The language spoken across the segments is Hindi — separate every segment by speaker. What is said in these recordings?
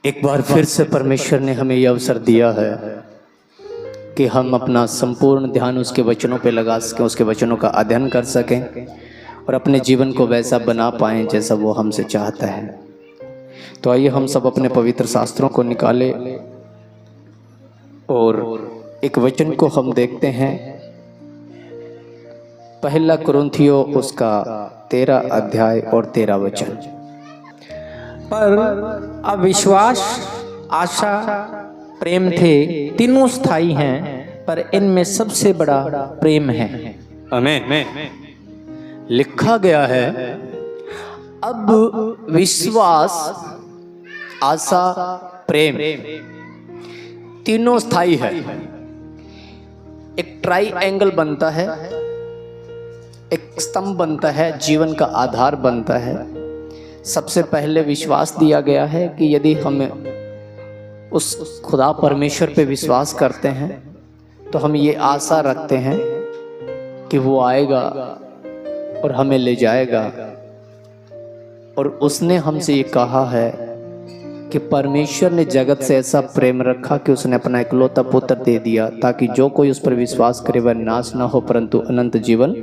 Speaker 1: एक बार फिर से परमेश्वर ने हमें यह अवसर दिया है कि हम अपना संपूर्ण ध्यान उसके वचनों पे लगा सकें, उसके वचनों का अध्ययन कर सकें और अपने जीवन को वैसा बना पाएं जैसा वो हमसे चाहता है। तो आइए हम सब अपने पवित्र शास्त्रों को निकालें और एक वचन को हम देखते हैं। पहला कुरिन्थियों उसका 13 अध्याय और 13 वचन।
Speaker 2: पर अविश्वास, आशा, प्रेम थे, तीनों स्थायी हैं, पर इनमें सबसे बड़ा प्रेम है।
Speaker 1: आमीन। लिखा गया है, अब विश्वास, आशा, प्रेम तीनों स्थायी है। एक ट्राइएंगल बनता है, एक स्तंभ बनता है, जीवन का आधार बनता है। सबसे पहले विश्वास दिया गया है कि यदि हम उस खुदा परमेश्वर पे विश्वास करते हैं तो हम ये आशा रखते हैं कि वो आएगा और हमें ले जाएगा। और उसने हमसे ये कहा है कि परमेश्वर ने जगत से ऐसा प्रेम रखा कि उसने अपना इकलौता पुत्र दे दिया ताकि जो कोई उस पर विश्वास करे वह नाश ना हो परंतु अनंत जीवन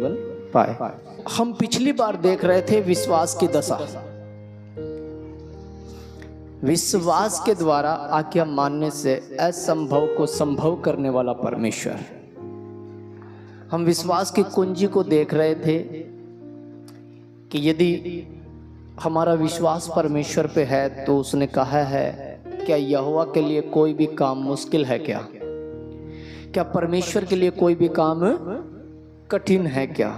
Speaker 1: पाए। हम पिछली बार देख रहे थे विश्वास की दशा। विश्वास के द्वारा आज्ञा मानने से असंभव को संभव करने वाला परमेश्वर। हम विश्वास की कुंजी को देख रहे थे कि यदि हमारा विश्वास परमेश्वर पे है तो उसने कहा है, क्या यहोवा के लिए कोई भी काम मुश्किल है क्या? क्या परमेश्वर के लिए कोई भी काम कठिन है क्या?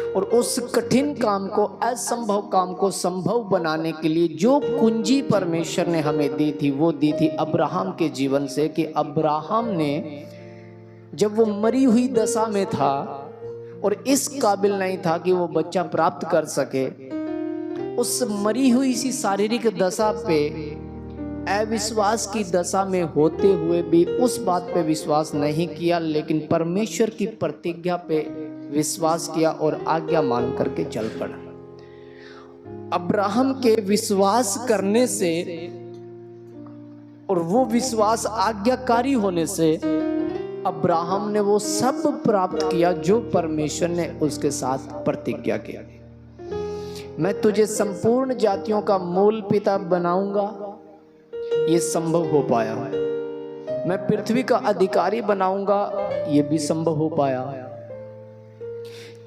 Speaker 1: और उस कठिन काम को, असंभव काम को संभव बनाने के लिए जो कुंजी परमेश्वर ने हमें दी थी वो दी थी अब्राहम के जीवन से। कि अब्राहम ने जब वो मरी हुई दशा में था और इस काबिल नहीं था कि वो बच्चा प्राप्त कर सके, उस मरी हुई सी शारीरिक दशा पे, अविश्वास की दशा में होते हुए भी उस बात पे विश्वास नहीं किया, लेकिन परमेश्वर की प्रतिज्ञा पे विश्वास किया और आज्ञा मान करके चल पड़ा। अब्राहम के विश्वास करने से और वो विश्वास आज्ञाकारी होने से अब्राहम ने वो सब प्राप्त किया जो परमेश्वर ने उसके साथ प्रतिज्ञा किया। मैं तुझे संपूर्ण जातियों का मूल पिता बनाऊंगा, ये संभव हो पाया। मैं पृथ्वी का अधिकारी बनाऊंगा, ये भी संभव हो पाया।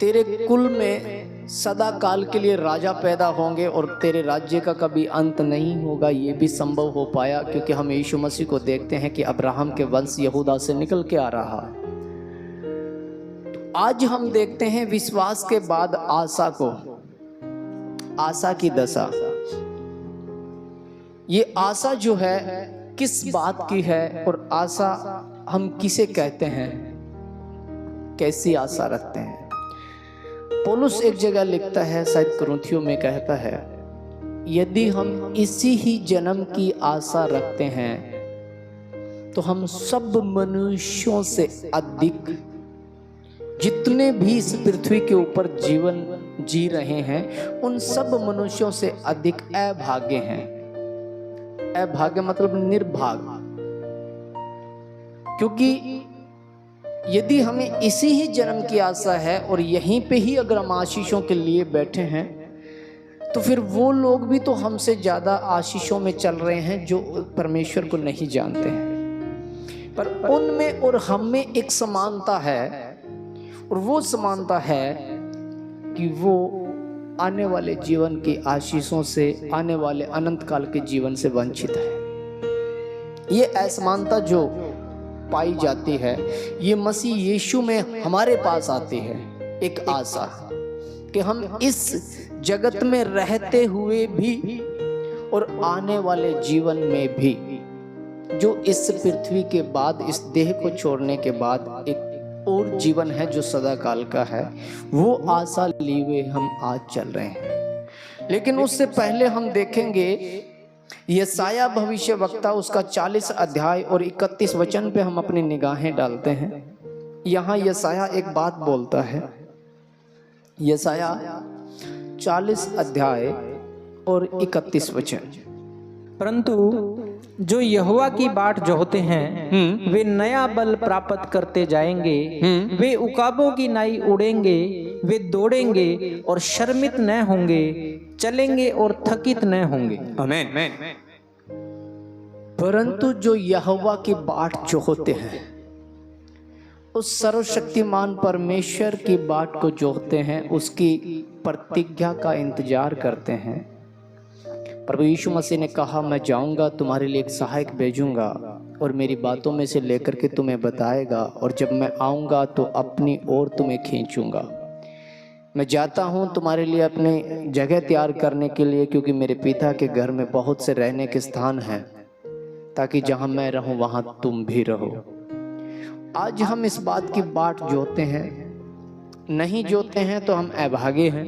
Speaker 1: तेरे कुल में सदा काल के लिए राजा पैदा होंगे और तेरे राज्य का कभी अंत नहीं होगा, ये भी संभव हो पाया। क्योंकि हम यीशु मसीह को देखते हैं कि अब्राहम के वंश यहूदा से निकल के आ रहा है। आज हम देखते हैं विश्वास के बाद आशा को, आशा की दशा। ये आशा जो है किस बात की है और आशा हम किसे कहते हैं, कैसी आशा रखते हैं? पौलुस एक जगह लिखता है, शायद कुरिन्थियों में कहता है, यदि हम इसी ही जन्म की आशा रखते हैं तो हम सब मनुष्यों से अधिक, जितने भी इस पृथ्वी के ऊपर जीवन जी रहे हैं उन सब मनुष्यों से अधिक अभागे हैं। अभागे मतलब निर्भाग। क्योंकि यदि हमें इसी ही जन्म की आशा है और यहीं पे ही अगर हम आशीषों के लिए बैठे हैं तो फिर वो लोग भी तो हमसे ज़्यादा आशीषों में चल रहे हैं जो परमेश्वर को नहीं जानते हैं। पर उनमें और हम में एक समानता है, और वो समानता है कि वो आने वाले जीवन की आशीषों से, आने वाले अनंत काल के जीवन से वंचित है। ये असमानता जो पाई जाती है ये मसीह यीशु में हमारे पास आती है। एक आशा कि हम इस जगत में रहते हुए भी और आने वाले जीवन में भी, जो इस पृथ्वी के बाद, इस देह को छोड़ने के बाद एक और जीवन है जो सदा काल का है, वो आशा लिए हुए हम आज चल रहे हैं। लेकिन उससे पहले हम देखेंगे यशायाह भविष्यवक्ता उसका 40 अध्याय और 31 वचन पे हम अपनी निगाहें डालते हैं। यहाँ यशायाह एक बात बोलता है। यशायाह 40 अध्याय और 31 वचन।
Speaker 2: परंतु जो यहोवा की बाट जोहते हैं वे नया बल प्राप्त करते जाएंगे। वे उकाबों की नाई उड़ेंगे, वे दौड़ेंगे और शर्मित न होंगे, चलेंगे और थकित न होंगे।
Speaker 3: आमीन।
Speaker 1: परंतु जो यहोवा की बाट जोहते हैं, उस सर्वशक्तिमान परमेश्वर की बाट को जोहते हैं, उसकी प्रतिज्ञा का इंतजार करते हैं। प्रभु यीशु मसीह ने कहा, मैं जाऊंगा, तुम्हारे लिए एक सहायक भेजूंगा और मेरी बातों में से लेकर के तुम्हें बताएगा, और जब मैं आऊंगा तो अपनी ओर तुम्हें खींचूंगा। मैं जाता हूं तुम्हारे लिए अपनी जगह तैयार करने के लिए, क्योंकि मेरे पिता के घर में बहुत से रहने के स्थान हैं, ताकि जहां मैं रहूं वहां तुम भी रहो। आज हम इस बात की बाट जोते हैं, नहीं जोते हैं तो हम अभागे हैं।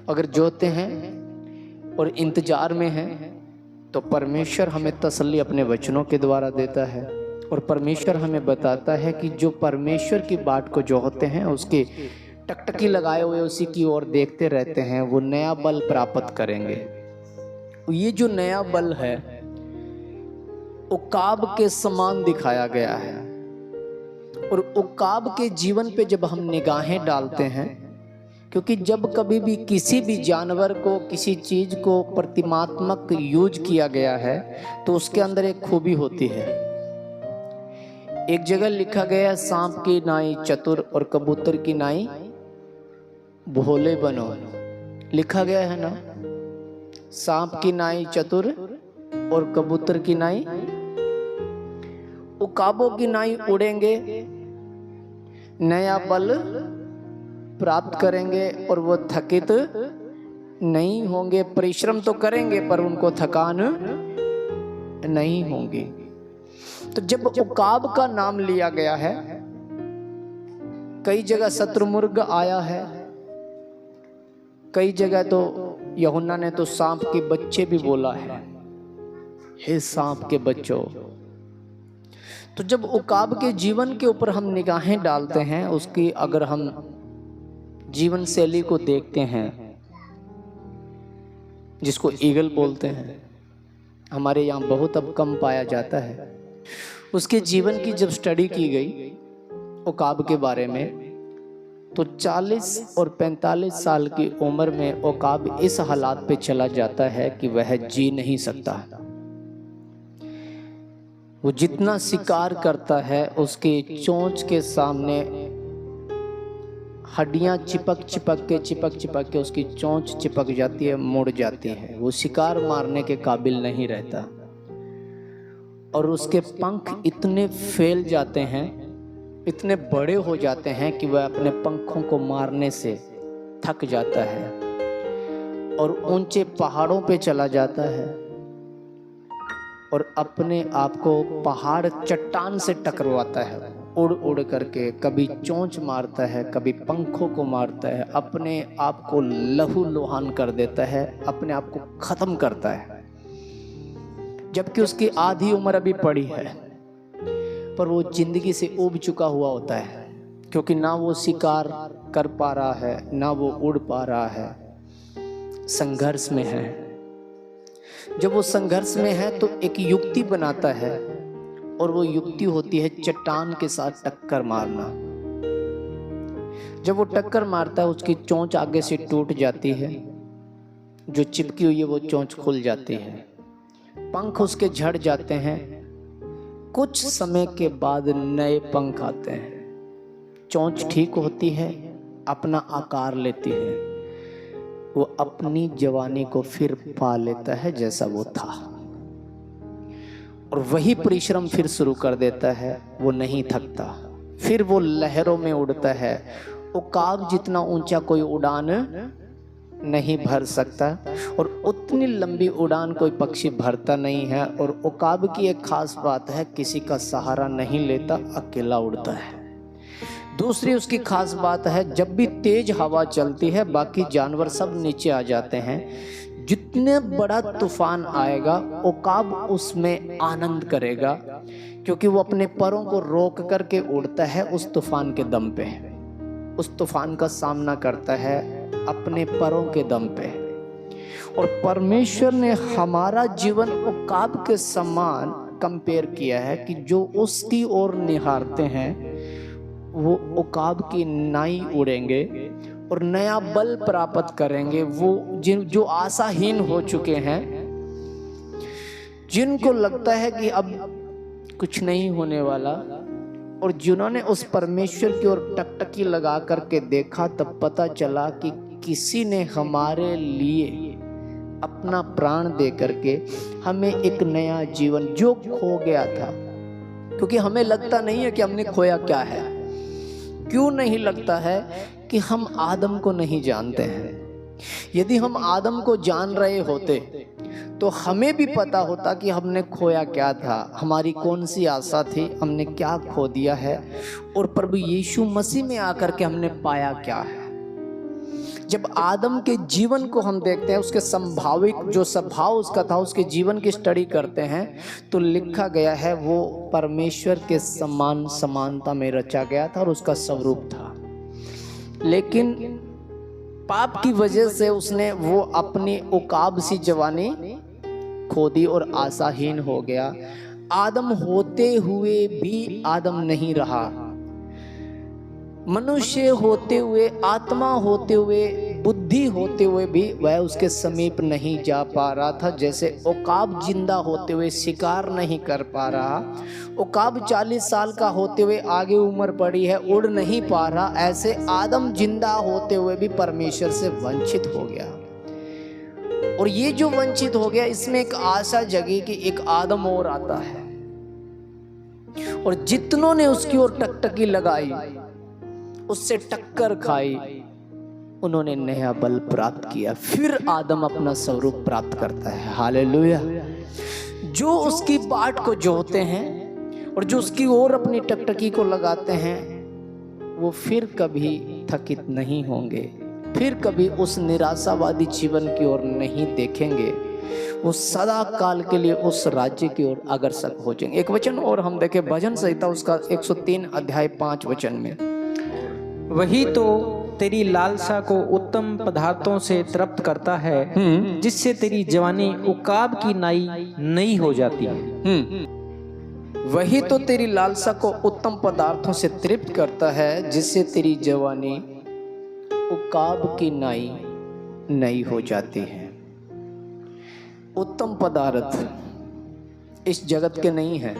Speaker 1: अगर जोते हैं और इंतजार में हैं तो परमेश्वर हमें तसल्ली अपने वचनों के द्वारा देता है, और परमेश्वर हमें बताता है कि जो परमेश्वर की बाट को जोहते हैं, उसके टकटकी लगाए हुए उसी की ओर देखते रहते हैं, वो नया बल प्राप्त करेंगे। ये जो नया बल है उकाब के समान दिखाया गया है, और उकाब के जीवन पे जब हम निगाहें डालते हैं, क्योंकि जब कभी भी किसी भी जानवर को, किसी चीज को प्रतिमात्मक यूज किया गया है तो उसके अंदर एक खूबी होती है। एक जगह लिखा गया है, सांप की नाई चतुर और कबूतर की नाई भोले बनो। लिखा गया है ना, सांप की नाई चतुर और कबूतर की नाई, उकाबों की नाई उड़ेंगे, नया बल प्राप्त करेंगे और वो थकित नहीं होंगे। परिश्रम तो करेंगे पर उनको थकान नहीं होगी। तो जब उकाब का नाम लिया गया है, कई जगह शत्रुमुर्ग आया है, कई जगह तो यूहन्ना ने तो सांप के बच्चे भी बोला है, हे सांप के बच्चों। तो जब उकाब के जीवन के ऊपर हम निगाहें डालते हैं, उसकी अगर हम जीवन शैली को देखते हैं, जिसको ईगल बोलते हैं, हमारे यहाँ बहुत अब कम पाया जाता है, उसके जीवन की जब स्टडी की गई उकाब के बारे में, तो 40 और 45 साल की उम्र में उकाब इस हालात पे चला जाता है कि वह जी नहीं सकता। वो जितना शिकार करता है, उसके चोंच के सामने हड्डियां चिपक चिपक के उसकी चोंच चिपक जाती है, मुड़ जाती है। वो शिकार मारने के काबिल नहीं रहता, और उसके पंख इतने फैल जाते हैं, इतने बड़े हो जाते हैं कि वह अपने पंखों को मारने से थक जाता है और ऊंचे पहाड़ों पे चला जाता है, और अपने आप को पहाड़ चट्टान से टकराता है, उड़ उड़ करके कभी चोंच मारता है, कभी पंखों को मारता है, अपने आप को लहू लुहान कर देता है, अपने आप को खत्म करता है, जबकि उसकी आधी उम्र अभी पड़ी है। पर वो जिंदगी से ऊब चुका हुआ होता है, क्योंकि ना वो शिकार कर पा रहा है, ना वो उड़ पा रहा है, संघर्ष में है। जब वो संघर्ष में है तो एक युक्ति बनाता है, और वो युक्ति होती है चट्टान के साथ टक्कर मारना। जब वो टक्कर मारता है, उसकी चोंच आगे से टूट जाती है, जो चिपकी हुई है वो चोंच खुल जाती है, पंख उसके झड़ जाते हैं। कुछ समय के बाद नए पंख आते हैं, चोंच ठीक होती है, अपना आकार लेती है, वो अपनी जवानी को फिर पा लेता है जैसा वो था, और वही परिश्रम फिर शुरू कर देता है। वो नहीं थकता, फिर वो लहरों में उड़ता है। उकाब जितना ऊंचा कोई उड़ान नहीं भर सकता, और उतनी लंबी उड़ान कोई पक्षी भरता नहीं है। और उकाब की एक खास बात है, किसी का सहारा नहीं लेता, अकेला उड़ता है। दूसरी उसकी खास बात है, जब भी तेज हवा चलती है बाकी जानवर सब नीचे आ जाते हैं। जितने बड़ा तूफान आएगा उकाब उसमें आनंद करेगा, क्योंकि वो अपने परों को रोक करके उड़ता है उस तूफान के दम पे, उस तूफान का सामना करता है अपने परों के दम पे। और परमेश्वर ने हमारा जीवन उकाब के समान कंपेयर किया है कि जो उसकी ओर निहारते हैं वो उकाब की नाई उड़ेंगे और नया बल प्राप्त करेंगे। वो जो आशाहीन हो चुके हैं, जिनको लगता है कि अब कुछ नहीं होने वाला, और जिन्होंने उस परमेश्वर की ओर टकटकी लगा करके देखा, तब पता चला कि किसी ने हमारे लिए अपना प्राण दे करके हमें एक नया जीवन जो खो गया था, क्योंकि हमें लगता नहीं है कि हमने खोया क्या है। क्यों नहीं लगता है? कि हम आदम को नहीं जानते हैं। यदि हम आदम को जान रहे होते तो हमें भी पता होता कि हमने खोया क्या था, हमारी कौन सी आशा थी, हमने क्या खो दिया है, और प्रभु यीशु मसीह में आकर के हमने पाया क्या है। जब आदम के जीवन को हम देखते हैं, उसके संभाविक जो स्वभाव उसका था, उसके जीवन की स्टडी करते हैं, तो लिखा गया है वो परमेश्वर के समान समानता में रचा गया था और उसका स्वरूप था। लेकिन पाप की वजह से उसने वो अपनी उकाब सी जवानी खो दी और आशाहीन हो गया। आदम होते हुए भी आदम नहीं रहा। मनुष्य होते हुए, आत्मा होते हुए, बुद्धि होते हुए भी वह उसके समीप नहीं जा पा रहा था। जैसे उकाब जिंदा होते हुए शिकार नहीं कर पा रहा, उकाब 40 साल का होते हुए आगे उम्र पड़ी है, उड़ नहीं पा रहा, ऐसे आदम जिंदा होते हुए भी परमेश्वर से वंचित हो गया। और ये जो वंचित हो गया, इसमें एक आशा जगी कि एक आदम और आता है, और जितनों ने उसकी ओर टकटकी लगाई, उससे टक्कर खाई, उन्होंने नया बल प्राप्त किया। फिर आदम अपना स्वरूप प्राप्त करता है। हालेलुया। जो उसकी बाट को जोहते हैं और जो उसकी ओर अपनी टकटकी को लगाते हैं, वो फिर कभी थकित नहीं होंगे, फिर कभी उस निराशावादी जीवन की ओर नहीं देखेंगे। वो सदा काल के लिए उस राज्य की ओर अग्रसर हो जाएंगे। एक वचन और हम देखें, भजन संहिता उसका 103 अध्याय 5 वचन में,
Speaker 2: वही तो तेरी लालसा को उत्तम पदार्थों से तृप्त करता है, जिससे तेरी जवानी उकाब की नाई नई हो जाती है।
Speaker 1: वही तो तेरी लालसा को उत्तम पदार्थों से तृप्त करता है, जिससे तेरी जवानी उकाब की नाई नई हो जाती है। उत्तम पदार्थ इस जगत के नहीं है।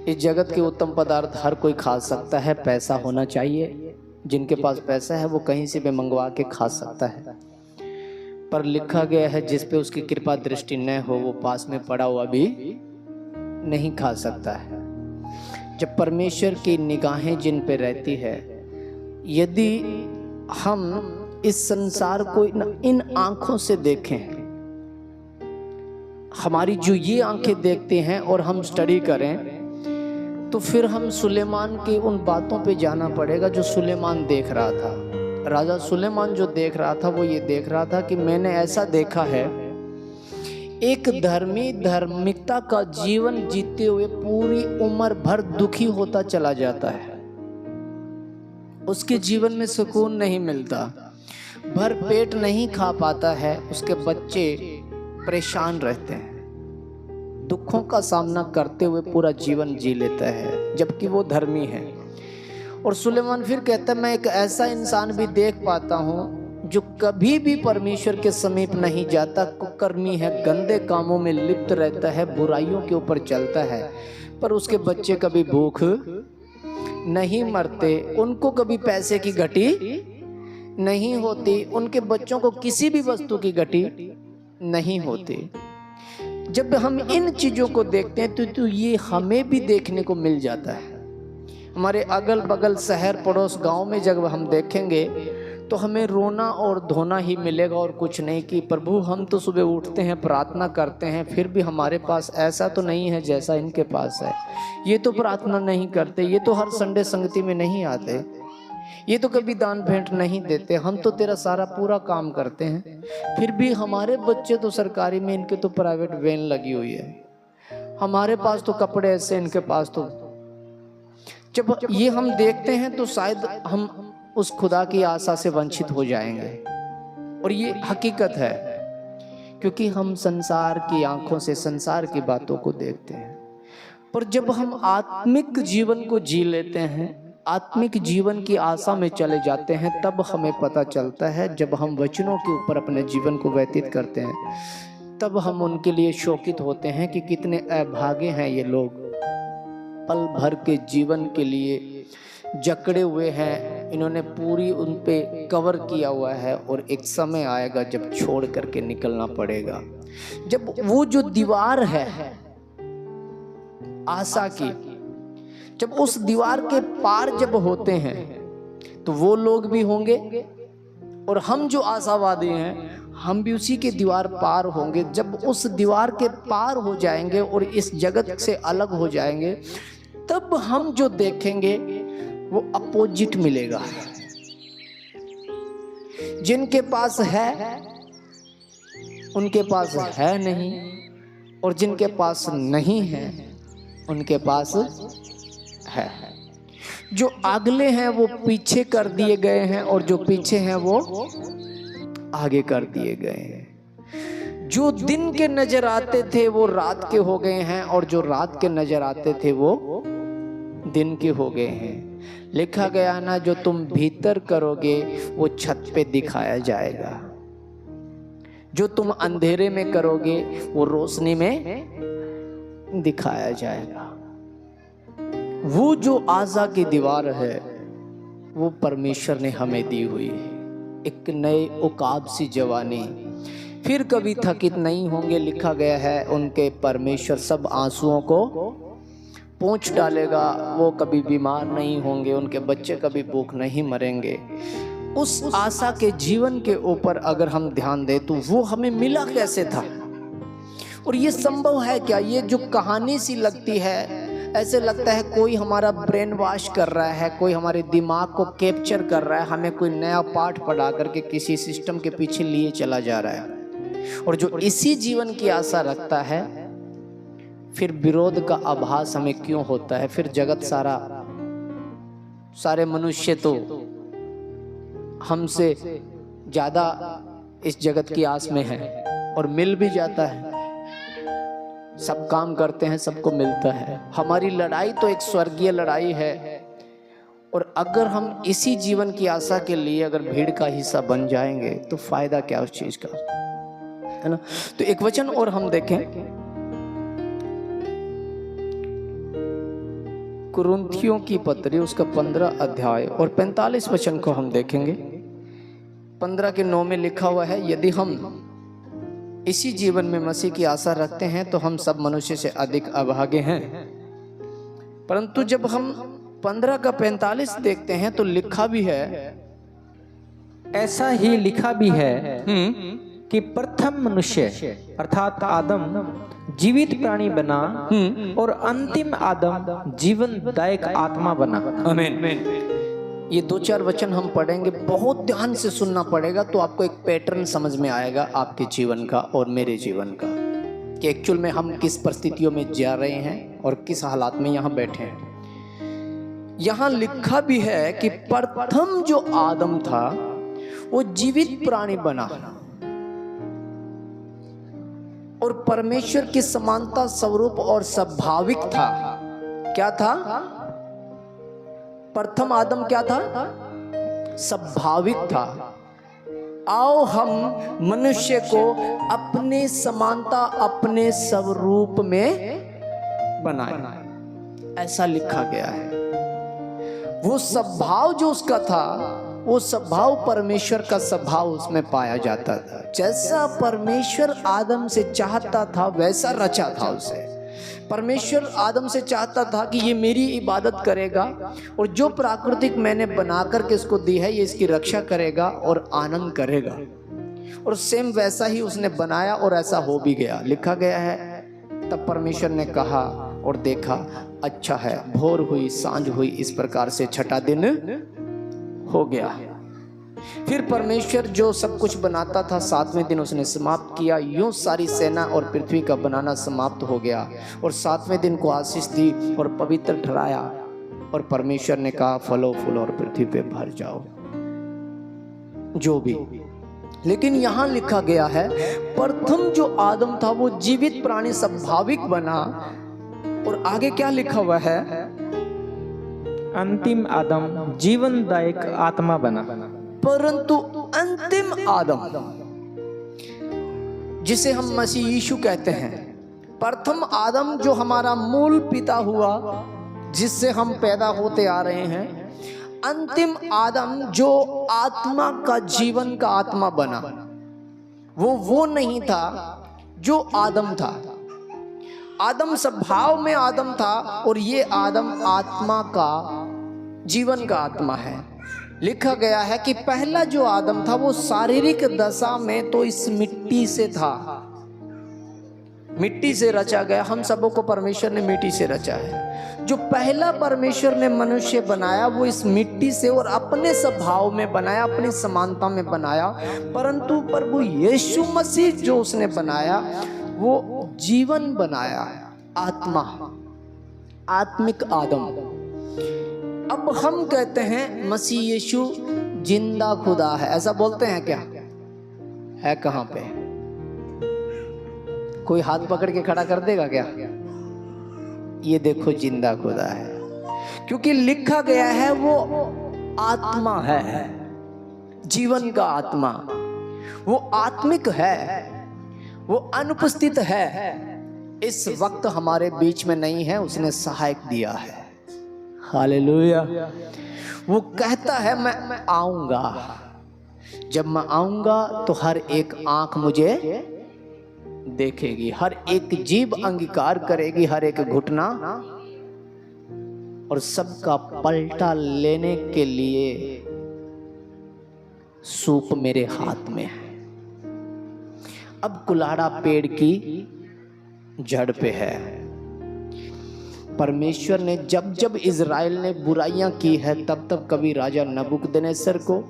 Speaker 1: इस जगत के उत्तम पदार्थ हर कोई खा सकता है, पैसा होना चाहिए। जिनके पास पैसा है वो कहीं से भी मंगवा के खा सकता है, पर लिखा गया है जिस पे उसकी कृपा दृष्टि न हो, वो पास में पड़ा हुआ भी नहीं खा सकता है। जब परमेश्वर की निगाहें जिन पे रहती है, यदि हम इस संसार को इन आंखों से देखें, हमारी जो ये आंखें देखते हैं, और हम स्टडी करें, तो फिर हम सुलेमान की उन बातों पे जाना पड़ेगा जो सुलेमान देख रहा था। राजा सुलेमान जो देख रहा था, वो ये देख रहा था कि मैंने ऐसा देखा है, एक धर्मी धार्मिकता का जीवन जीते हुए पूरी उम्र भर दुखी होता चला जाता है। उसके जीवन में सुकून नहीं मिलता, भर पेट नहीं खा पाता है, उसके बच्चे परेशान रहते हैं, दुखों का सामना करते हुए पूरा जीवन जी लेता है, जबकि वो धर्मी है। और सुलेमान फिर कहता है, मैं एक ऐसा इंसान भी देख पाता हूँ जो कभी भी परमेश्वर के समीप नहीं जाता, कुकर्मी है, गंदे कामों में लिप्त रहता है, बुराइयों के ऊपर चलता है, पर उसके बच्चे कभी भूख नहीं मरते, उनको कभी पैसे की घटी नहीं होती, उनके बच्चों को किसी भी वस्तु की घटी नहीं होती। जब हम इन चीजों को देखते हैं तो ये हमें भी देखने को मिल जाता है। हमारे अगल बगल शहर पड़ोस गांव में जब हम देखेंगे तो हमें रोना और धोना ही मिलेगा और कुछ नहीं। कि प्रभु हम तो सुबह उठते हैं, प्रार्थना करते हैं, फिर भी हमारे पास ऐसा तो नहीं है जैसा इनके पास है। ये तो प्रार्थना नहीं करते, ये तो हर संडे संगति में नहीं आते, ये तो कभी दान भेंट नहीं देते, हम तो तेरा सारा पूरा काम करते हैं, फिर भी हमारे बच्चे तो सरकारी में, इनके तो प्राइवेट वैन लगी हुई है, हमारे पास तो कपड़े ऐसे, इनके पास तो। जब ये हम देखते हैं तो शायद हम उस खुदा की आशा से वंचित हो जाएंगे। और ये हकीकत है, क्योंकि हम संसार की आंखों से संसार की बातों को देखते हैं। पर जब हम आत्मिक जीवन को जी लेते हैं, आत्मिक जीवन की आशा में चले जाते हैं, तब हमें पता चलता है, जब हम वचनों के ऊपर अपने जीवन को व्यतीत करते हैं, तब हम उनके लिए शोकित होते हैं कि कितने अभागे हैं ये लोग, पल भर के जीवन के लिए जकड़े हुए हैं, इन्होंने पूरी उन पे कवर किया हुआ है, और एक समय आएगा जब छोड़ करके निकलना पड़ेगा। जब वो जो दीवार है आशा की, जब उस दीवार के पार जब होते हैं, तो वो लोग भी होंगे और हम जो आशावादी हैं हम भी उसी के दीवार पार होंगे। जब उस दीवार के पार हो जाएंगे और इस जगत से अलग हो जाएंगे, तब हम जो देखेंगे वो अपोजिट मिलेगा। जिनके पास है उनके पास है नहीं, और जिनके पास नहीं है उनके पास है। जो अगले हैं वो पीछे कर दिए गए हैं, और जो पीछे हैं वो आगे कर दिए गए हैं। जो दिन के नजर आते थे वो रात के हो गए हैं, और जो रात के नजर आते थे वो दिन के हो गए हैं। लिखा गया ना, जो तुम भीतर करोगे वो छत पे दिखाया जाएगा, जो तुम अंधेरे में करोगे वो रोशनी में दिखाया जाएगा। वो जो आशा की दीवार है वो परमेश्वर ने हमें दी हुई है, एक नए उकाब सी जवानी, फिर कभी थकित नहीं होंगे। लिखा गया है उनके परमेश्वर सब आंसुओं को पोंछ डालेगा, वो कभी बीमार नहीं होंगे, उनके बच्चे कभी भूख नहीं मरेंगे। उस आशा के जीवन के ऊपर अगर हम ध्यान दें तो वो हमें मिला कैसे था, और ये संभव है क्या? ये जो कहानी सी लगती है, ऐसे लगता है कोई हमारा ब्रेन वॉश कर रहा है, कोई हमारे दिमाग को कैप्चर कर रहा है, हमें कोई नया पाठ पढ़ा करके किसी सिस्टम के पीछे लिए चला जा रहा है। और जो इसी जीवन की आशा रखता है, फिर विरोध का आभास हमें क्यों होता है? फिर जगत सारे मनुष्य तो हमसे ज्यादा इस जगत की आस में है, और मिल भी जाता है। सब काम करते हैं, सबको मिलता है। हमारी लड़ाई तो एक स्वर्गीय लड़ाई है, और अगर हम इसी जीवन की आशा के लिए अगर भीड़ का हिस्सा बन जाएंगे तो फायदा क्या उस चीज का, है ना? तो एक वचन और हम देखें, कुरिन्थियों की पत्री उसका 15 अध्याय और 45 वचन को हम देखेंगे। 15 के 9 में लिखा हुआ है, यदि हम इसी जीवन में मसीह की आशा रखते हैं तो हम सब मनुष्य से अधिक अभागे हैं। परंतु जब हम 15 का 45 देखते हैं तो लिखा भी है,
Speaker 2: ऐसा ही लिखा भी है कि प्रथम मनुष्य अर्थात आदम जीवित प्राणी बना, और अंतिम आदम जीवनदायक आत्मा बना।
Speaker 1: आमीन। ये 2-4 वचन हम पढ़ेंगे, बहुत ध्यान से सुनना पड़ेगा, तो आपको एक पैटर्न समझ में आएगा आपके जीवन का और मेरे जीवन का, कि एक्चुअल में हम किस परिस्थितियों में जा रहे हैं और किस हालात में यहाँ बैठे हैं। यहाँ लिखा भी है कि प्रथम जो आदम था वो जीवित प्राणी बना, और परमेश्वर की समानता स्वरूप और स्वाभाविक था। क्या था? प्रथम आदम क्या था? स्वाभाविक था। आओ हम मनुष्य को अपने समानता अपने स्वरूप में बनाए, ऐसा लिखा गया है। वो स्वभाव जो उसका था, वो स्वभाव परमेश्वर का स्वभाव उसमें पाया जाता था। जैसा परमेश्वर आदम से चाहता था वैसा रचा था उसे। परमेश्वर आदम से चाहता था कि ये मेरी इबादत करेगा, और जो प्राकृतिक मैंने बना करके इसको दी है ये इसकी रक्षा करेगा और आनंद करेगा, और सेम वैसा ही उसने बनाया और ऐसा हो भी गया। लिखा गया है, तब परमेश्वर ने कहा और देखा अच्छा है। भोर हुई, सांझ हुई, इस प्रकार से छठा दिन हो गया। फिर परमेश्वर जो सब कुछ बनाता था 7वें दिन उसने समाप्त किया। यूं सारी सेना और पृथ्वी का बनाना समाप्त हो गया, और 7वें दिन को आशीष दी और पवित्र ठहराया। और परमेश्वर ने कहा फलो फूलो और पृथ्वी पे भर जाओ। जो भी लेकिन यहां लिखा गया है प्रथम जो आदम था वो जीवित प्राणी स्वाभाविक बना, और आगे क्या लिखा हुआ है?
Speaker 2: अंतिम आदम जीवनदायक आत्मा बना।
Speaker 1: परंतु अंतिम आदम जिसे हम मसीह यीशु कहते हैं, प्रथम आदम जो हमारा मूल पिता हुआ, जिससे हम पैदा होते आ रहे हैं, अंतिम आदम जो आत्मा का जीवन का आत्मा बना, वो नहीं था जो आदम था। आदम स्वभाव में आदम था, और ये आदम आत्मा का जीवन का आत्मा है। लिखा गया है कि पहला जो आदम था वो शारीरिक दशा में तो इस मिट्टी से था, मिट्टी से रचा गया। हम सबों को परमेश्वर ने मिट्टी से रचा है। जो पहला परमेश्वर ने मनुष्य बनाया वो इस मिट्टी से और अपने स्वभाव में बनाया, अपनी समानता में बनाया। परंतु प्रभु यीशु मसीह जो उसने बनाया वो जीवन बनाया, आत्मा, आत्मिक आदम। अब हम कहते हैं मसीह यीशु जिंदा खुदा है, ऐसा बोलते हैं क्या? है कहां पे? कोई हाथ पकड़ के खड़ा कर देगा क्या? ये देखो जिंदा खुदा है, क्योंकि लिखा गया है वो आत्मा है, जीवन का आत्मा। वो आत्मिक है, वो अनुपस्थित है, इस वक्त हमारे बीच में नहीं है, उसने सहायक दिया है। हालेलुया। वो कहता है मैं आऊंगा, जब मैं आऊंगा तो हर एक आंख मुझे देखेगी, हर एक जीभ अंगीकार करेगी, हर एक घुटना, और सबका पलटा लेने के लिए सूप मेरे हाथ में है। अब कुल्हाड़ा पेड़ की जड़ पे है। परमेश्वर ने जब जब इज़राइल ने बुराइयां की है, तब तब कभी राजा नबूकदनेस्सर को,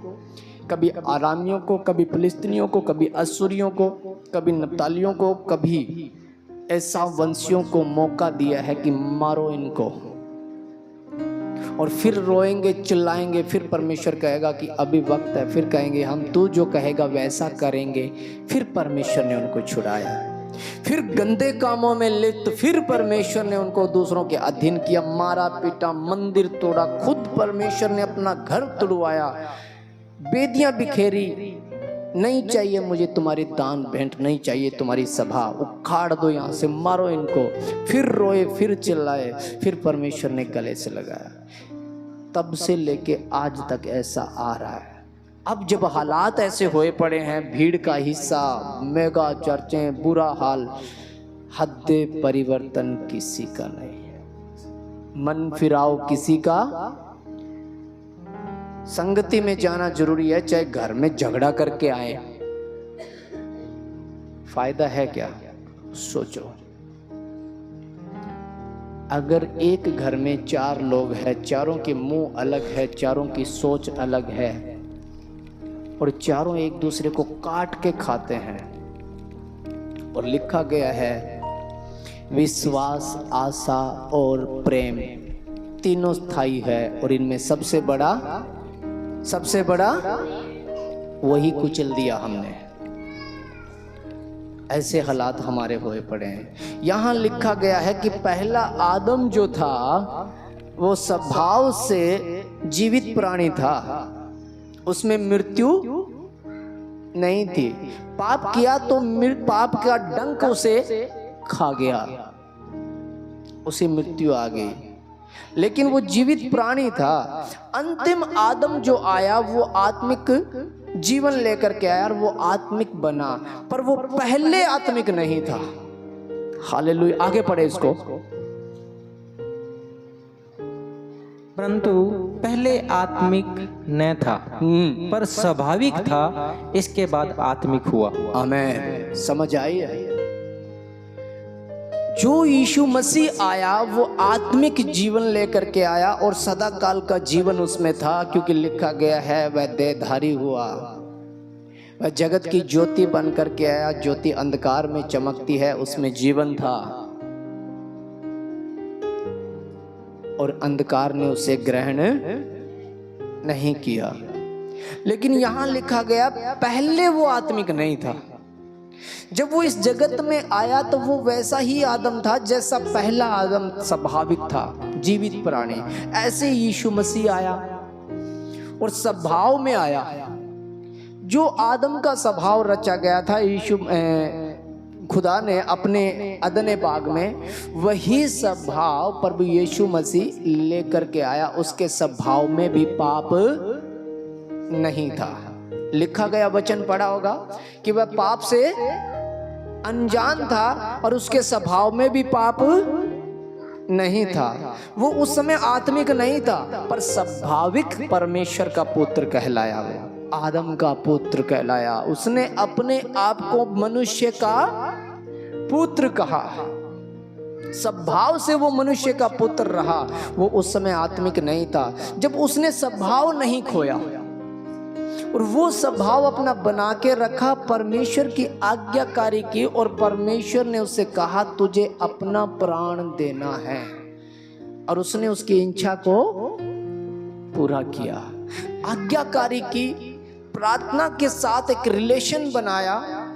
Speaker 1: कभी आरामियों को, कभी फिलिस्तीनियों को, कभी अश्शूरियों को, कभी नप्तालियों को, कभी ऐसा वंशियों को मौका दिया है कि मारो इनको, और फिर रोएंगे, चिल्लाएंगे, फिर परमेश्वर कहेगा कि अभी वक्त है, फिर कहेंगे हम तू जो कहेगा वैसा करेंगे। फिर परमेश्वर ने उनको छुड़ाया, फिर गंदे कामों में लिप्त, फिर परमेश्वर ने उनको दूसरों के अधीन किया, मारा पीटा, मंदिर तोड़ा, खुद परमेश्वर ने अपना घर तुड़वाया, बेदियां बिखेरी, नहीं चाहिए मुझे तुम्हारी दान भेंट, नहीं चाहिए तुम्हारी सभा, उखाड़ दो यहाँ से, मारो इनको। फिर रोए, फिर चिल्लाए, फिर परमेश्वर ने गले से लगाया। तब से लेके आज तक ऐसा आ रहा है। अब जब हालात ऐसे होए पड़े हैं, भीड़ का हिस्सा, मेगा चर्चें, बुरा हाल, हद्दे परिवर्तन किसी का नहीं है, मन फिराव किसी का, संगति में जाना जरूरी है, चाहे घर में झगड़ा करके आए, फायदा है क्या? सोचो, अगर एक घर में 4 लोग हैं, चारों के मुंह अलग है, चारों की सोच अलग है, और चारों एक दूसरे को काट के खाते हैं, और लिखा गया है विश्वास, आशा और प्रेम तीनों स्थायी है, और इनमें सबसे बड़ा वही कुचल दिया हमने। ऐसे हालात हमारे होए पड़े हैं। यहां लिखा गया है कि पहला आदम जो था वो स्वभाव से जीवित प्राणी था, उसमें मृत्यु नहीं थी। पाप किया तो पाप का डंक उसे खा गया, उसे मृत्यु आ गई, लेकिन वो जीवित प्राणी था। अंतिम आदम जो आया वो आत्मिक जीवन लेकर के आया और वो आत्मिक बना, पर वो पहले आत्मिक नहीं था। हालेलुया। आगे पढ़े इसको।
Speaker 2: परंतु पहले आत्मिक न था, पर स्वाभाविक था, इसके बाद आत्मिक हुआ।
Speaker 1: आमीन। समझ आई है? जो यीशु मसीह आया वो आत्मिक जीवन लेकर के आया और सदा काल का जीवन उसमें था, क्योंकि लिखा गया है वह देहधारी हुआ, वह जगत की ज्योति बन करके आया। ज्योति अंधकार में चमकती है, उसमें जीवन था और अंधकार ने उसे ग्रहण नहीं किया। लेकिन यहां लिखा गया पहले वो आत्मिक नहीं था। जब वो इस जगत में आया तो वो वैसा ही आदम था जैसा पहला आदम स्वाभाविक था, जीवित प्राणी। ऐसे यीशु मसीह आया और स्वभाव में आया। जो आदम का स्वभाव रचा गया था खुदा ने अपने अदने बाग में, वही स्वभाव प्रभु यीशु मसीह लेकर के आया। उसके स्वभाव में भी पाप नहीं था। लिखा गया वचन पढ़ा होगा कि वह पाप से अनजान था और उसके स्वभाव में भी पाप नहीं था। वो उस समय आत्मिक नहीं था, पर स्वाभाविक परमेश्वर का पुत्र कहलाया। वो आदम का पुत्र कहलाया। उसने अपने आप को मनुष्य का पुत्र कहा। स्वभाव से वो मनुष्य का पुत्र रहा। वो उस समय आत्मिक नहीं था। जब उसने स्वभाव नहीं खोया और वो स्वभाव अपना बना के रखा, परमेश्वर की आज्ञाकारी की, और परमेश्वर ने उससे कहा तुझे अपना प्राण देना है, और उसने उसकी इच्छा को पूरा किया। आज्ञाकारी की, प्रार्थना के साथ एक रिलेशन बनाया,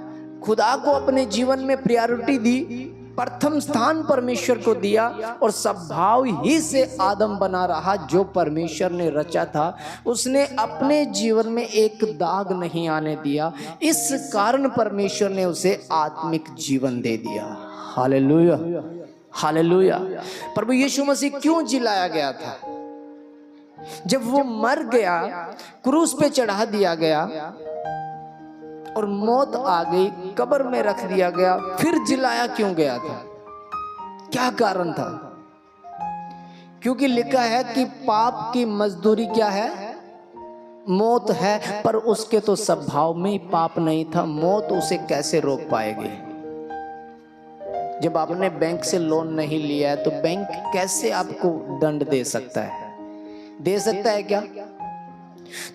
Speaker 1: खुदा को अपने जीवन में प्रायोरिटी दी, प्रथम स्थान परमेश्वर को दिया, और स्वभाव ही से आदम बना रहा जो परमेश्वर ने रचा था। उसने अपने जीवन में एक दाग नहीं आने दिया। इस कारण परमेश्वर ने उसे आत्मिक जीवन दे दिया। Hallelujah, hallelujah. प्रभु यीशु मसीह क्यों जिलाया गया था? जब वो मर गया, क्रूस पे चढ़ा दिया गया और मौत आ गई, कब्र में रख दिया गया, फिर जिलाया क्यों गया था? क्या कारण था? क्योंकि लिखा है कि पाप की मजदूरी क्या है? मौत है। पर उसके तो स्वभाव में ही पाप नहीं था। मौत उसे कैसे रोक पाएगी? जब आपने बैंक से लोन नहीं लिया है तो बैंक कैसे आपको दंड दे सकता है? दे सकता है क्या?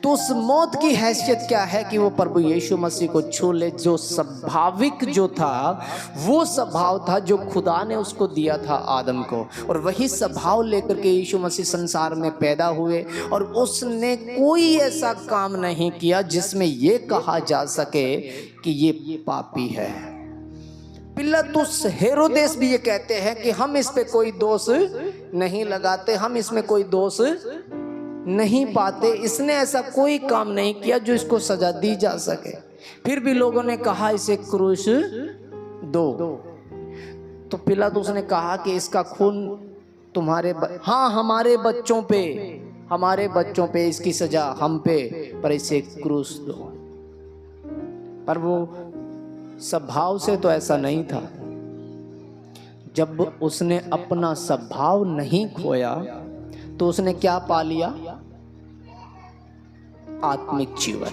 Speaker 1: तो उस मौत की हैसियत क्या है कि वो प्रभु यीशु मसीह को छू ले। जो स्वाभाविक जो था, वो स्वभाव था जो खुदा ने उसको दिया था आदम को, और वही स्वभाव लेकर के यीशु मसीह संसार में पैदा हुए। और उसने कोई ऐसा काम नहीं किया जिसमें ये कहा जा सके कि ये पापी है। पिलातुस, हेरोदेस भी ये कहते हैं कि हम इस पे कोई दोष नहीं लगाते, हम इसमें कोई दोष नहीं पाते, इसने ऐसा कोई काम नहीं किया जो इसको सजा दी जा सके। फिर भी लोगों ने कहा इसे क्रूस दो। तो पिलातुस ने कहा कि इसका खून तुम्हारे हमारे बच्चों पे इसकी सजा हम पे, पर इसे क्रूस दो। पर वो स्वभाव से तो ऐसा नहीं था। जब उसने अपना स्वभाव नहीं खोया तो उसने क्या पा लिया? आत्मिक जीवन।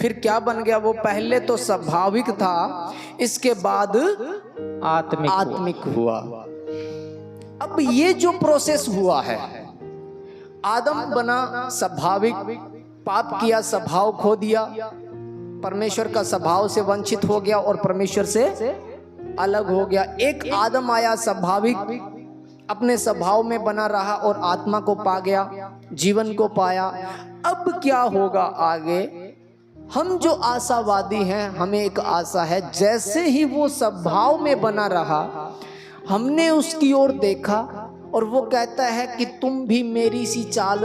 Speaker 1: फिर क्या बन गया? वो पहले तो स्वाभाविक था, इसके बाद आत्मिक हुआ। अब ये जो प्रोसेस हुआ है, आदम बना स्वाभाविक, पाप किया, स्वभाव खो दिया, परमेश्वर का स्वभाव से वंचित हो गया और परमेश्वर से अलग हो गया। एक आदम आया स्वाभाविक, अपने स्वभाव में बना रहा और आत्मा को पा गया, जीवन को पाया। अब क्या होगा आगे? हम जो आशावादी हैं, हमें एक आशा है, जैसे ही वो स्वभाव में बना रहा, हमने उसकी ओर देखा और वो कहता है कि तुम भी मेरी सी चाल,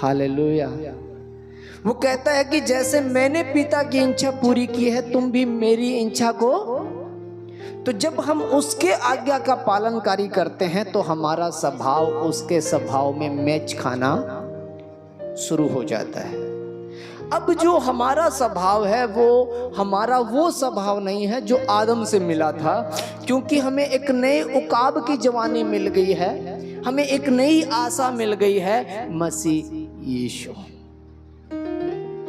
Speaker 1: हालेलुया। वो कहता है कि जैसे मैंने पिता की इच्छा पूरी की है, तुम भी मेरी इच्छा को। तो जब हम उसके आज्ञा का पालनकारी करते हैं तो हमारा स्वभाव उसके स्वभाव में मैच खाना शुरू हो जाता है। अब जो हमारा स्वभाव है वो हमारा वो स्वभाव नहीं है जो आदम से मिला था, क्योंकि हमें एक नए उकाब की जवानी मिल गई है, हमें एक नई आशा मिल गई है, मसीह यीशु।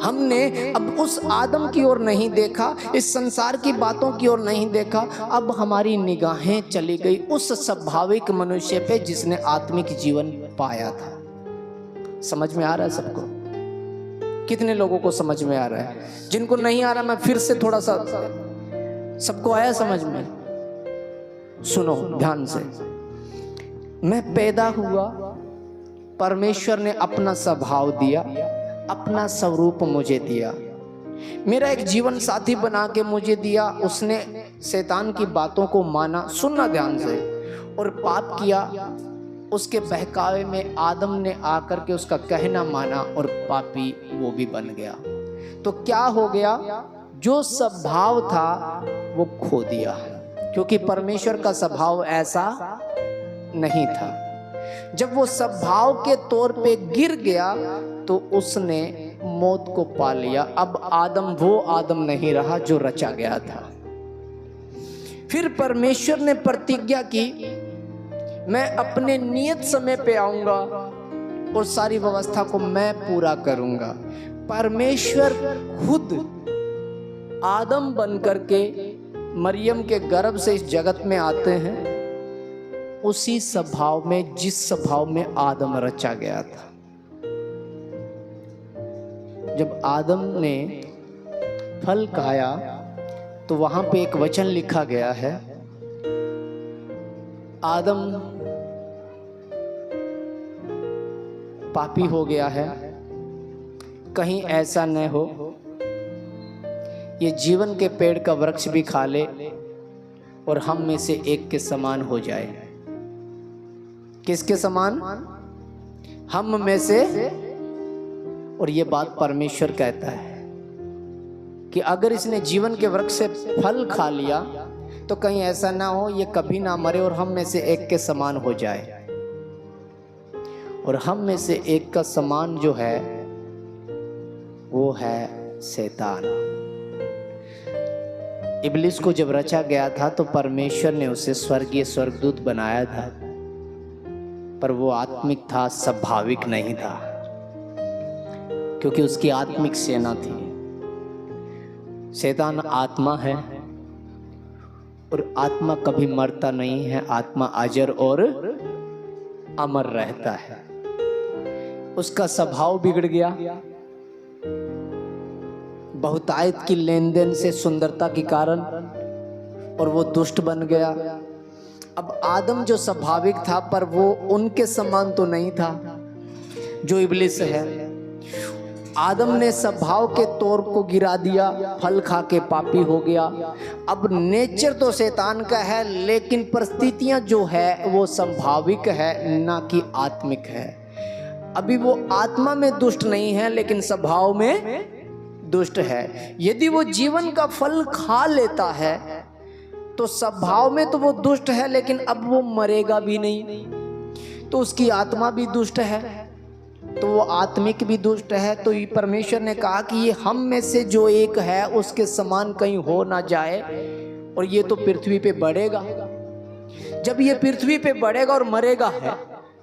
Speaker 1: हमने अब उस आदम की ओर नहीं देखा, इस संसार की बातों की ओर नहीं देखा, अब हमारी निगाहें चली गई उस स्वाभाविक मनुष्य पे जिसने आत्मिक जीवन पाया था। समझ में आ रहा है सबको? कितने लोगों को समझ में आ रहा है? जिनको नहीं आ रहा मैं फिर से थोड़ा सा, सबको आया समझ में? सुनो ध्यान से। मैं पैदा हुआ परमेश्वर ने अपना स्वभाव दिया, अपना स्वरूप मुझे दिया, मेरा एक जीवन साथी बना के मुझे दिया। उसने शैतान की बातों को माना, सुनना ध्यान से, और पाप किया। उसके बहकावे में आदम ने आकर के उसका कहना माना और पापी वो भी बन गया। तो क्या हो गया? जो स्वभाव था वो खो दिया, क्योंकि परमेश्वर का स्वभाव ऐसा नहीं था। जब वो स्वभाव के तौर पे गिर गया तो उसने मौत को पा लिया। अब आदम वो आदम नहीं रहा जो रचा गया था। फिर परमेश्वर ने प्रतिज्ञा की, मैं अपने नियत समय पे आऊंगा और सारी व्यवस्था को मैं पूरा करूंगा। परमेश्वर खुद आदम बन करके मरियम के गर्भ से इस जगत में आते हैं, उसी स्वभाव में जिस स्वभाव में आदम रचा गया था। जब आदम ने फल खाया तो वहां पे एक वचन लिखा गया है, आदम पापी हो गया है, कहीं ऐसा न हो ये जीवन के पेड़ का वृक्ष भी खा ले और हम में से एक के समान हो जाए। किसके समान? हम में से। और ये बात परमेश्वर कहता है कि अगर इसने जीवन के वृक्ष से फल खा लिया तो कहीं ऐसा ना हो ये कभी ना मरे और हम में से एक के समान हो जाए। और हम में से एक का समान जो है वो है शैतान। इब्लिस को जब रचा गया था तो परमेश्वर ने उसे स्वर्गीय स्वर्गदूत बनाया था, पर वो आत्मिक था, स्वाभाविक नहीं था, क्योंकि उसकी आत्मिक सेना थी। शैतान आत्मा है और आत्मा कभी मरता नहीं है, आत्मा अजर और अमर रहता है। उसका स्वभाव बिगड़ गया, बहुतायत की लेन देन से, सुंदरता के कारण, और वो दुष्ट बन गया। अब आदम जो स्वाभाविक था पर वो उनके समान तो नहीं था जो इब्लिस है। आदम ने स्वभाव के तौर को गिरा दिया, फल खा के पापी हो गया। अब नेचर तो शैतान का है, लेकिन परिस्थितियां जो है वो स्वाभाविक है, ना कि आत्मिक है। अभी वो आत्मा में दुष्ट नहीं है लेकिन स्वभाव में दुष्ट है। यदि वो जीवन का फल खा लेता है तो स्वभाव में तो वो दुष्ट है, लेकिन अब वो मरेगा भी नहीं, तो उसकी आत्मा भी दुष्ट है, तो वो आत्मिक भी दुष्ट है। तो परमेश्वर ने कहा कि ये हम में से जो एक है उसके समान कहीं हो ना जाए, और ये तो पृथ्वी पे बढ़ेगा। जब ये पृथ्वी पे बढ़ेगा और मरेगा है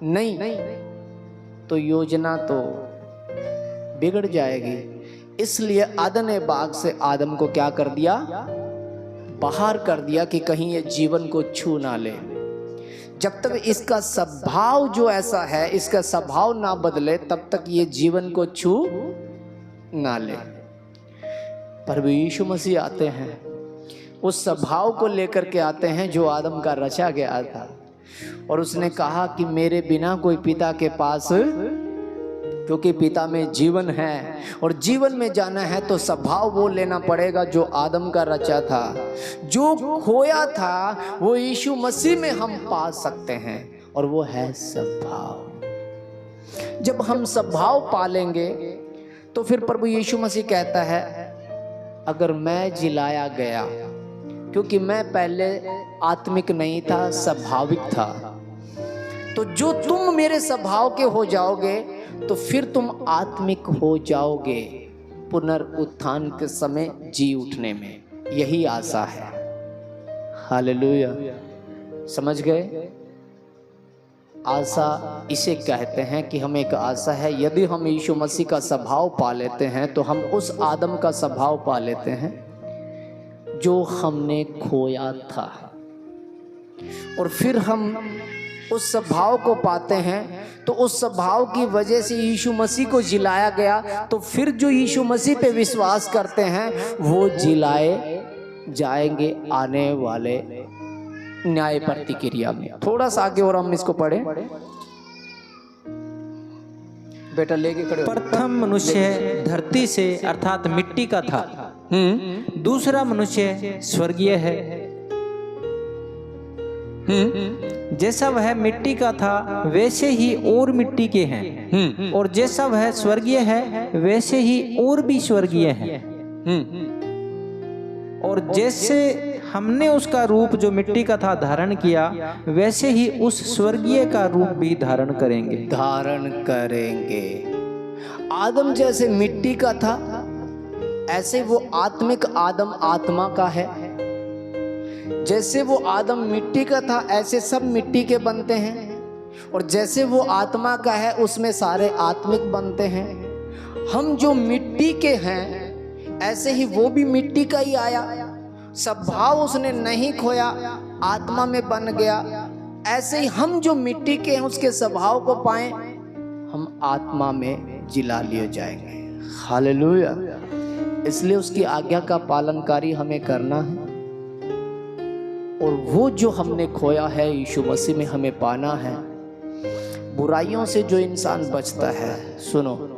Speaker 1: नहीं, तो योजना तो बिगड़ जाएगी। इसलिए अदन बाग से आदम को क्या कर दिया? बाहर कर दिया कि कहीं ये जीवन को छू ना ले। जब तक इसका स्वभाव जो ऐसा है, इसका स्वभाव ना बदले, तब तक ये जीवन को छू ना ले। प्रभु यीशु मसीह आते हैं, उस स्वभाव को लेकर के आते हैं जो आदम का रचा गया था, और उसने कहा कि मेरे बिना कोई पिता के पास, क्योंकि पिता में जीवन है और जीवन में जाना है तो स्वभाव वो लेना पड़ेगा जो आदम का रचा था। जो खोया था वो यीशु मसीह में हम पा सकते हैं, और वो है स्वभाव। जब हम स्वभाव पालेंगे तो फिर प्रभु यीशु मसीह कहता है, अगर मैं जिलाया गया, क्योंकि मैं पहले आत्मिक नहीं था, स्वाभाविक था, तो जो तुम मेरे स्वभाव के हो जाओगे तो फिर तुम आत्मिक हो जाओगे पुनरुत्थान के समय जी उठने में। यही आशा है। हालेलुया। समझ गए? आशा इसे कहते हैं कि हम एक आशा है। यदि हम यीशु मसीह का स्वभाव पा लेते हैं तो हम उस आदम का स्वभाव पा लेते हैं जो हमने खोया था, और फिर हम उस स्वभाव को पाते हैं। तो उस स्वभाव की वजह से यीशु मसीह को जिलाया गया, तो फिर जो यीशु मसीह पे विश्वास करते हैं वो जिलाए जाएंगे आने वाले न्याय प्रतिक्रिया में। थोड़ा सा आगे और हम इसको पढ़ें। बेटा लेके खड़े हो।
Speaker 2: प्रथम मनुष्य धरती से अर्थात मिट्टी का था, दूसरा मनुष्य स्वर्गीय है। जैसा वह मिट्टी का था वैसे ही और मिट्टी के हैं, और जैसा वह स्वर्गीय है वैसे ही और भी स्वर्गीय हैं। और जैसे हमने उसका रूप जो मिट्टी का था धारण किया, वैसे ही उस स्वर्गीय का रूप भी धारण करेंगे।
Speaker 1: आदम जैसे मिट्टी का था, ऐसे वो आत्मिक आदम आत्मा का है। जैसे वो आदम मिट्टी का था, ऐसे सब मिट्टी के बनते हैं। और जैसे वो आत्मा का है, उसमें सारे आत्मिक बनते हैं। हम जो मिट्टी के हैं, ऐसे ही वो भी मिट्टी का ही आया। स्वभाव उसने नहीं खोया, आत्मा में बन गया। ऐसे ही हम जो मिट्टी के हैं, उसके स्वभाव को पाएं, हम आत्मा में जिला लिए जाएंगे। हालेलुया। इसलिए उसकी आज्ञा का पालनकारी हमें करना है, और वो जो हमने खोया है यीशु मसीह में हमें पाना है। बुराइयों से जो इंसान बचता है, सुनो,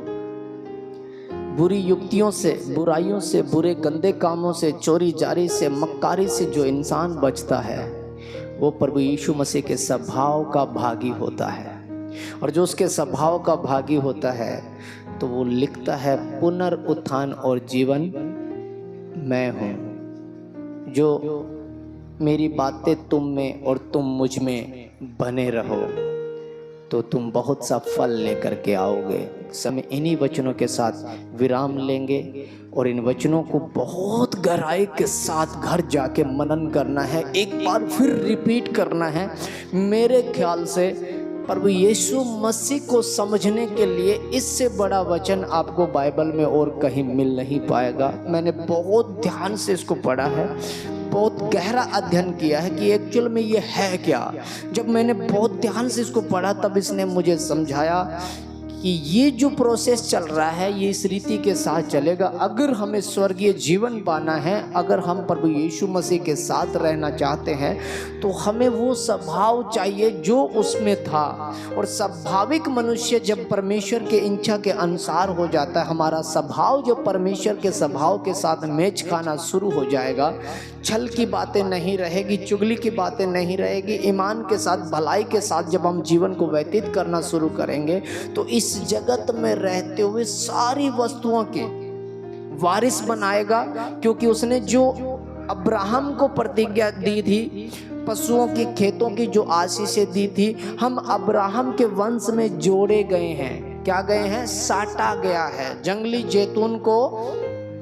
Speaker 1: बुरी युक्तियों से, बुराइयों से, बुरे गंदे कामों से, चोरी जारी से, मक्कारी से जो इंसान बचता है, वो प्रभु यीशु मसीह के स्वभाव का भागी होता है। और जो उसके स्वभाव का भागी होता है, तो वो लिखता है पुनरुत्थान और जीवन मैं हूँ। जो मेरी बातें तुम में और तुम मुझ में बने रहो, तो तुम बहुत सा फल लेकर के आओगे। समय इन्हीं वचनों के साथ विराम लेंगे, और इन वचनों को बहुत गहराई के साथ घर जाके मनन करना है, एक बार फिर रिपीट करना है। मेरे ख्याल से प्रभु यीशु मसीह को समझने के लिए इससे बड़ा वचन आपको बाइबल में और कहीं मिल नहीं पाएगा। मैंने बहुत ध्यान से इसको पढ़ा है, बहुत गहरा अध्ययन किया है कि एक्चुअल में ये है क्या। जब मैंने बहुत ध्यान से इसको पढ़ा, तब इसने मुझे समझाया कि ये जो प्रोसेस चल रहा है, ये इस रीति के साथ चलेगा। अगर हमें स्वर्गीय जीवन पाना है, अगर हम प्रभु यीशु मसीह के साथ रहना चाहते हैं, तो हमें वो स्वभाव चाहिए जो उसमें था। और स्वाभाविक मनुष्य जब परमेश्वर के इच्छा के अनुसार हो जाता है, हमारा स्वभाव जो परमेश्वर के स्वभाव के साथ मैच खाना शुरू हो जाएगा, छल की बातें नहीं रहेगी, चुगली की बातें नहीं रहेगी, ईमान के साथ, भलाई के साथ जब हम जीवन को व्यतीत करना शुरू करेंगे, तो इस जगत में रहते हुए सारी वस्तुओं के वारिस बनाएगा। क्योंकि उसने जो अब्राहम को प्रतिज्ञा दी थी, पशुओं की, खेतों की जो आशीषें दी थी, हम अब्राहम के वंश में जोड़े गए हैं। क्या गए हैं? साटा गया है। जंगली जैतून को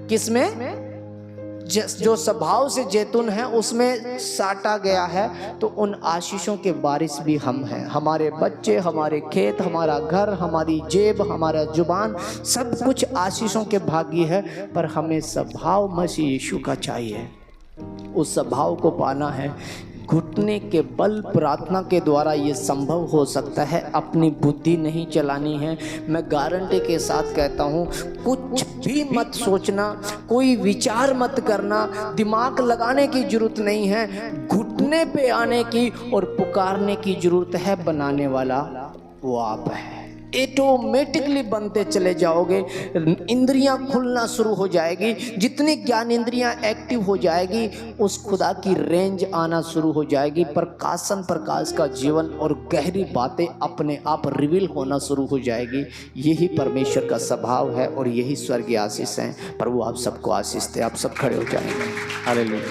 Speaker 1: किसमें? जो स्वभाव से जैतून है उसमें साटा गया है। तो उन आशीषों के वारिस भी हम हैं। हमारे बच्चे, हमारे खेत, हमारा घर, हमारी जेब, हमारा जुबान, सब कुछ आशीषों के भागी है। पर हमें स्वभाव मसीह यीशु का चाहिए। उस स्वभाव को पाना है। घुटने के बल प्रार्थना के द्वारा ये संभव हो सकता है। अपनी बुद्धि नहीं चलानी है। मैं गारंटी के साथ कहता हूँ, कुछ भी मत सोचना, कोई विचार मत करना, दिमाग लगाने की जरूरत नहीं है। घुटने पे आने की और पुकारने की जरूरत है। बनाने वाला वो आप है। ऑटोमेटिकली बनते चले जाओगे। इंद्रियां खुलना शुरू हो जाएगी। जितनी ज्ञान इंद्रियां एक्टिव हो जाएगी, उस खुदा की रेंज आना शुरू हो जाएगी। प्रकाशन प्रकाश का जीवन और गहरी बातें अपने आप रिवील होना शुरू हो जाएगी। यही परमेश्वर का स्वभाव है और यही स्वर्गीय आशीष है। प्रभु आप सबको आशीष दे। आप सब खड़े हो जाएंगे। हालेलुया।